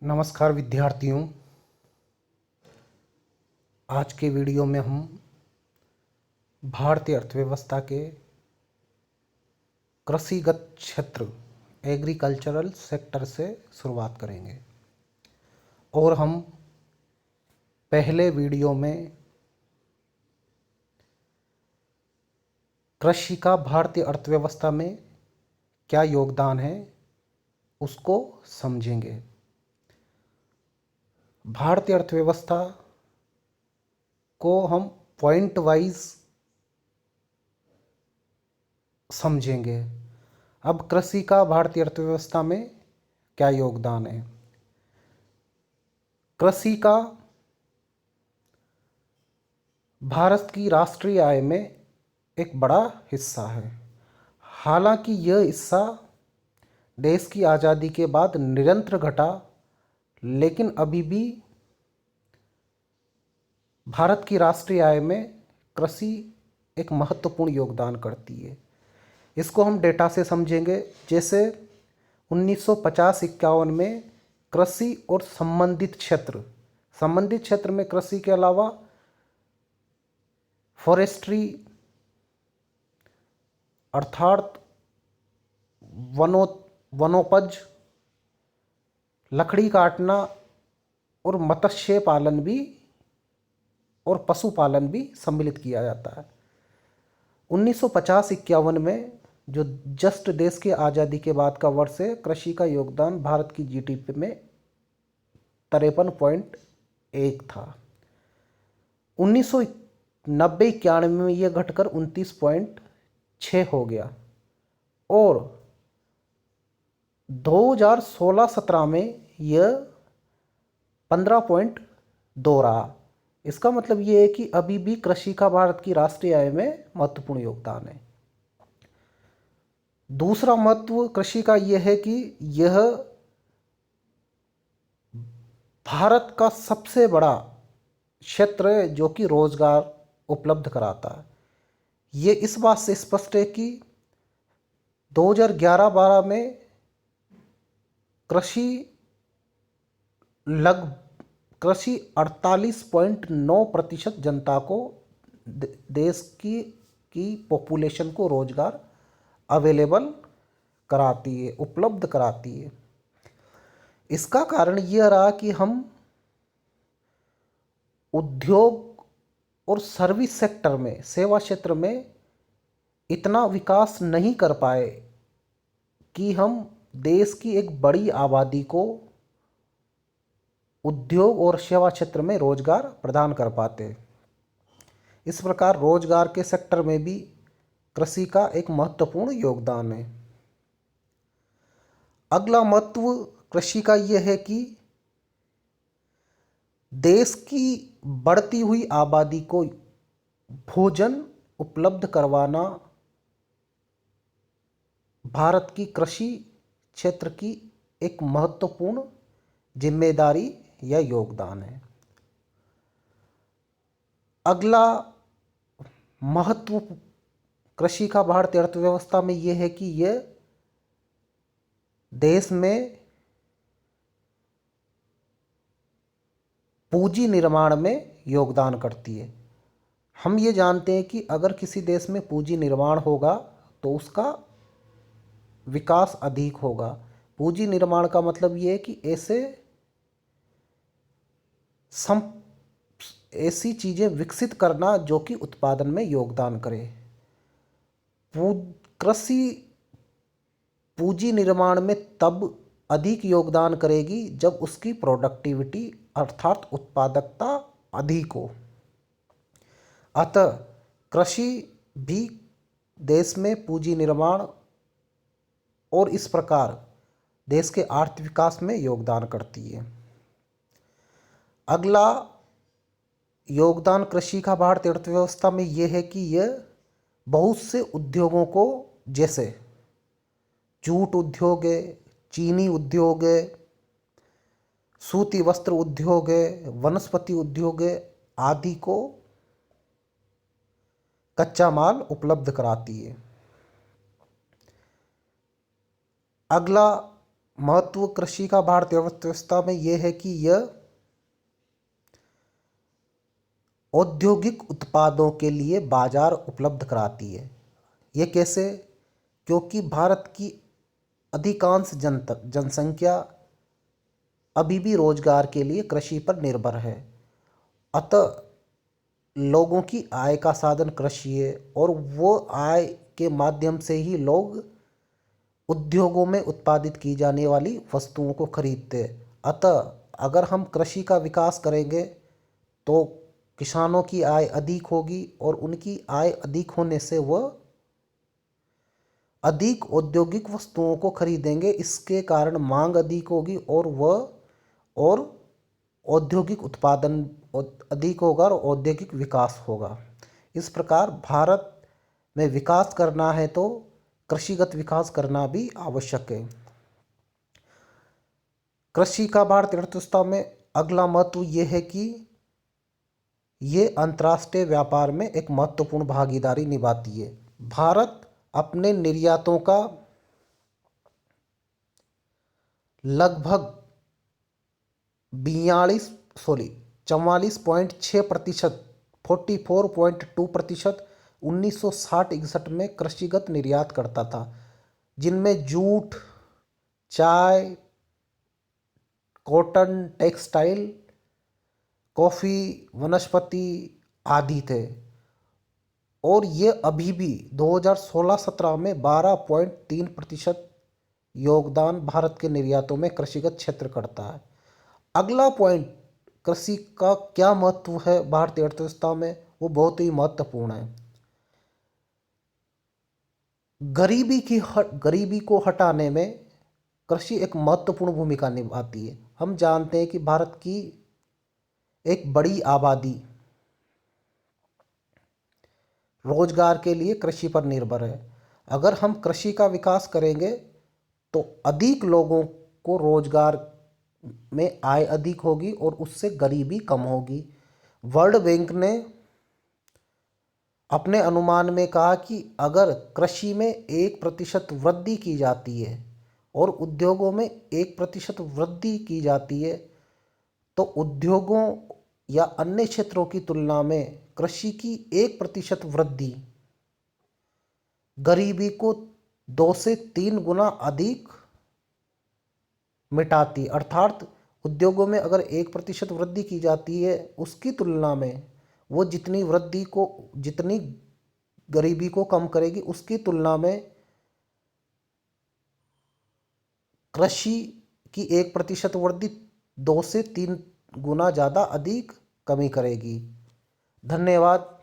नमस्कार विद्यार्थियों। आज के वीडियो में हम भारतीय अर्थव्यवस्था के कृषिगत क्षेत्र एग्रीकल्चरल सेक्टर से शुरुआत करेंगे और हम पहले वीडियो में कृषि का भारतीय अर्थव्यवस्था में क्या योगदान है उसको समझेंगे। भारतीय अर्थव्यवस्था को हम पॉइंट वाइज समझेंगे। अब कृषि का भारतीय अर्थव्यवस्था में क्या योगदान है। कृषि का भारत की राष्ट्रीय आय में एक बड़ा हिस्सा है। हालांकि यह हिस्सा देश की आज़ादी के बाद निरंतर घटा, लेकिन अभी भी भारत की राष्ट्रीय आय में कृषि एक महत्वपूर्ण योगदान करती है। इसको हम डेटा से समझेंगे। जैसे 1950-51 में कृषि और संबंधित क्षेत्र में कृषि के अलावा फॉरेस्ट्री अर्थात वनोपज, लकड़ी काटना और मत्स्य पालन भी और पशुपालन भी सम्मिलित किया जाता है। 1950-51 में जो जस्ट देश के आज़ादी के बाद का वर्ष है, कृषि का योगदान भारत की जीडीपी में 53.1 था। 1990-91 में यह घटकर 29.6 हो गया और 2016-17 में यह 15.2 रहा। इसका मतलब ये है कि अभी भी कृषि का भारत की राष्ट्रीय आय में महत्वपूर्ण योगदान है। दूसरा महत्व कृषि का यह है कि यह भारत का सबसे बड़ा क्षेत्र है जो कि रोजगार उपलब्ध कराता है। ये इस बात से स्पष्ट है कि 2011-12 में कृषि 48.9% जनता को देश की पॉपुलेशन को रोजगार अवेलेबल कराती है, उपलब्ध कराती है। इसका कारण यह रहा कि हम उद्योग और सर्विस सेक्टर में, सेवा क्षेत्र में इतना विकास नहीं कर पाए कि हम देश की एक बड़ी आबादी को उद्योग और सेवा क्षेत्र में रोजगार प्रदान कर पाते। इस प्रकार रोजगार के सेक्टर में भी कृषि का एक महत्वपूर्ण योगदान है। अगला महत्व कृषि का यह है कि देश की बढ़ती हुई आबादी को भोजन उपलब्ध करवाना भारत की कृषि क्षेत्र की एक महत्वपूर्ण जिम्मेदारी या योगदान है। अगला महत्व कृषि का भारतीय अर्थव्यवस्था में यह है कि यह देश में पूंजी निर्माण में योगदान करती है। हम ये जानते हैं कि अगर किसी देश में पूंजी निर्माण होगा तो उसका विकास अधिक होगा। पूंजी निर्माण का मतलब ये है कि ऐसी चीज़ें विकसित करना जो कि उत्पादन में योगदान करे। कृषि पूंजी निर्माण में तब अधिक योगदान करेगी जब उसकी प्रोडक्टिविटी अर्थात उत्पादकता अधिक हो। अतः कृषि भी देश में पूंजी निर्माण और इस प्रकार देश के आर्थिक विकास में योगदान करती है। अगला योगदान कृषि का भारतीय अर्थव्यवस्था में यह है कि यह बहुत से उद्योगों को, जैसे जूट उद्योग है, चीनी उद्योग है, सूती वस्त्र उद्योग है, वनस्पति उद्योग है आदि को कच्चा माल उपलब्ध कराती है। अगला महत्व कृषि का भारतीय अर्थव्यवस्था में यह है कि यह औद्योगिक उत्पादों के लिए बाजार उपलब्ध कराती है। ये कैसे? क्योंकि भारत की अधिकांश जनसंख्या अभी भी रोजगार के लिए कृषि पर निर्भर है। अतः लोगों की आय का साधन कृषि है और वो आय के माध्यम से ही लोग उद्योगों में उत्पादित की जाने वाली वस्तुओं को खरीदते हैं। अतः अगर हम कृषि का विकास करेंगे तो किसानों की आय अधिक होगी और उनकी आय अधिक होने से वह अधिक औद्योगिक वस्तुओं को खरीदेंगे। इसके कारण मांग अधिक होगी और औद्योगिक उत्पादन अधिक होगा और औद्योगिक विकास होगा। इस प्रकार भारत में विकास करना है तो कृषिगत विकास करना भी आवश्यक है। कृषि का भारतीय अर्थव्यवस्था में अगला महत्व यह है कि ये अंतर्राष्ट्रीय व्यापार में एक महत्वपूर्ण भागीदारी निभाती है। भारत अपने निर्यातों का लगभग 44.6%, 44.2% 1960-61 में कृषिगत निर्यात करता था, जिनमें जूट, चाय, कॉटन, टेक्सटाइल, कॉफ़ी, वनस्पति आदि थे। और ये अभी भी 2016-17 में 12.3% योगदान भारत के निर्यातों में कृषिगत क्षेत्र करता है। अगला पॉइंट, कृषि का क्या महत्व है भारतीय अर्थव्यवस्था में, वो बहुत ही महत्वपूर्ण है। गरीबी को हटाने में कृषि एक महत्वपूर्ण भूमिका निभाती है। हम जानते हैं कि भारत की एक बड़ी आबादी रोजगार के लिए कृषि पर निर्भर है। अगर हम कृषि का विकास करेंगे तो अधिक लोगों को रोजगार में आय अधिक होगी और उससे गरीबी कम होगी। वर्ल्ड बैंक ने अपने अनुमान में कहा कि अगर कृषि में 1% वृद्धि की जाती है और उद्योगों में 1% वृद्धि की जाती है तो उद्योगों या अन्य क्षेत्रों की तुलना में कृषि की 1% वृद्धि गरीबी को 2 से 3 गुना अधिक मिटाती। अर्थात उद्योगों में अगर 1% वृद्धि की जाती है उसकी तुलना में वो जितनी गरीबी को कम करेगी, उसकी तुलना में कृषि की 1% वृद्धि 2 से 3 गुना ज़्यादा अधिक कमी करेगी। धन्यवाद।